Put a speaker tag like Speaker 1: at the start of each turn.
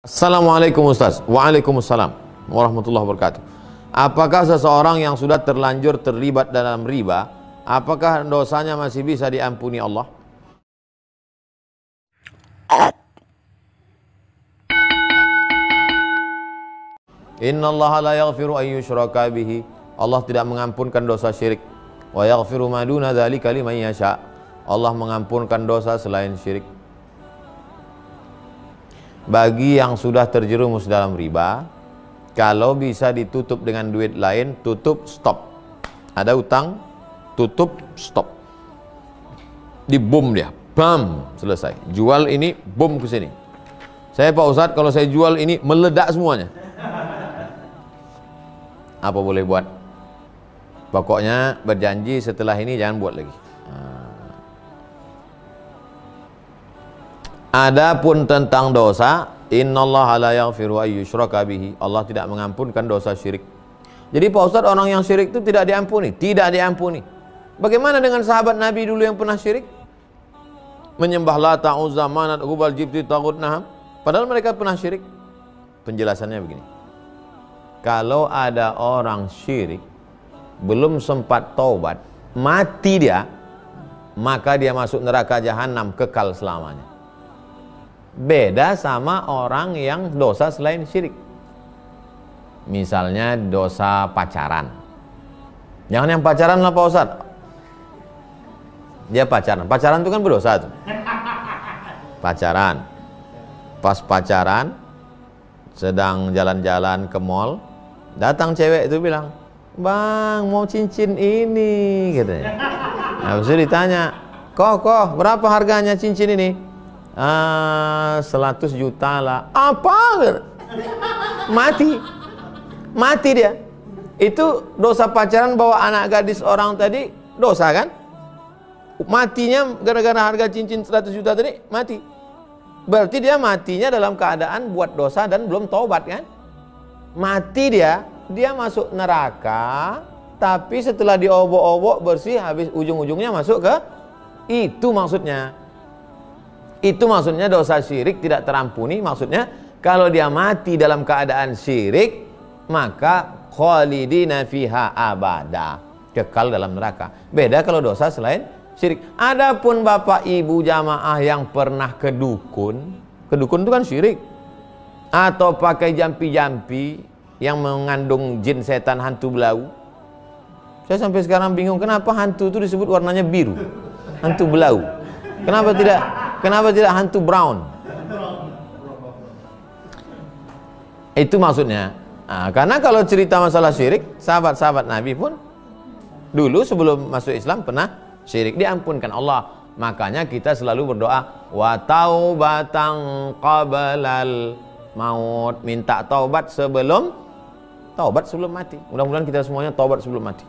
Speaker 1: Assalamualaikum Ustaz. Waalaikumsalam warahmatullahi wabarakatuh. Apakah seseorang yang sudah terlanjur terlibat dalam riba, apakah dosanya masih bisa diampuni Allah? Innallaha la yaghfiru an yushraka bihi. Allah tidak mengampunkan dosa syirik. Wa yaghfiru ma duna dzalika liman yasha. Allah mengampunkan dosa selain syirik. Bagi yang sudah terjerumus dalam riba, kalau bisa ditutup dengan duit lain, tutup, stop. Ada utang, tutup, stop. Dibom dia, bam, selesai. Jual ini, bom ke sini. Saya Pak Ustadz, kalau saya jual ini meledak semuanya. Apa boleh buat? Pokoknya berjanji setelah ini jangan buat lagi. Adapun tentang dosa, innallaha la yaghfiru an yushraka bihi. Allah tidak mengampunkan dosa syirik. Jadi Pak Ustadz, orang yang syirik itu tidak diampuni, tidak diampuni. Bagaimana dengan sahabat Nabi dulu yang pernah syirik? Menyembah Lata, Uzza, Manat, Hubal, Jibti, Taghut, Naham. Padahal mereka pernah syirik. Penjelasannya begini. Kalau ada orang syirik belum sempat taubat, mati dia, maka dia masuk neraka jahanam kekal selamanya. Beda sama orang yang dosa selain syirik. Misalnya dosa pacaran. Jangan yang pacaran lah Pak Ustadz. Dia pacaran. Pacaran itu kan berdosa tuh. Pacaran. Pas pacaran, sedang jalan-jalan ke mall, datang cewek itu bilang, "Bang, mau cincin ini," katanya. Habis itu ditanya, Kok, berapa harganya cincin ini?" 100 juta lah. Apa? Mati dia. Itu dosa pacaran bawa anak gadis orang tadi, dosa kan? Matinya gara-gara harga cincin 100 juta tadi, mati. Berarti dia matinya dalam keadaan buat dosa dan belum taubat kan? Mati dia masuk neraka, tapi setelah diobok-obok bersih, habis ujung-ujungnya masuk ke itu maksudnya. Itu maksudnya dosa syirik tidak terampuni. Maksudnya kalau dia mati dalam keadaan syirik, maka khalidina fiha abada, kekal dalam neraka. Beda kalau dosa selain syirik. Adapun bapak ibu jamaah yang pernah ke dukun itu kan syirik. Atau pakai jampi-jampi yang mengandung jin, setan, hantu belau. Saya sampai sekarang bingung kenapa hantu itu disebut warnanya biru, hantu belau. Kenapa tidak hantu brown? Itu maksudnya. Karena kalau cerita masalah syirik, sahabat-sahabat Nabi pun dulu sebelum masuk Islam pernah syirik, diampunkan Allah. Makanya kita selalu berdoa, wa taubatan qablal maut, minta taubat sebelum mati. Mudah-mudahan kita semuanya taubat sebelum mati.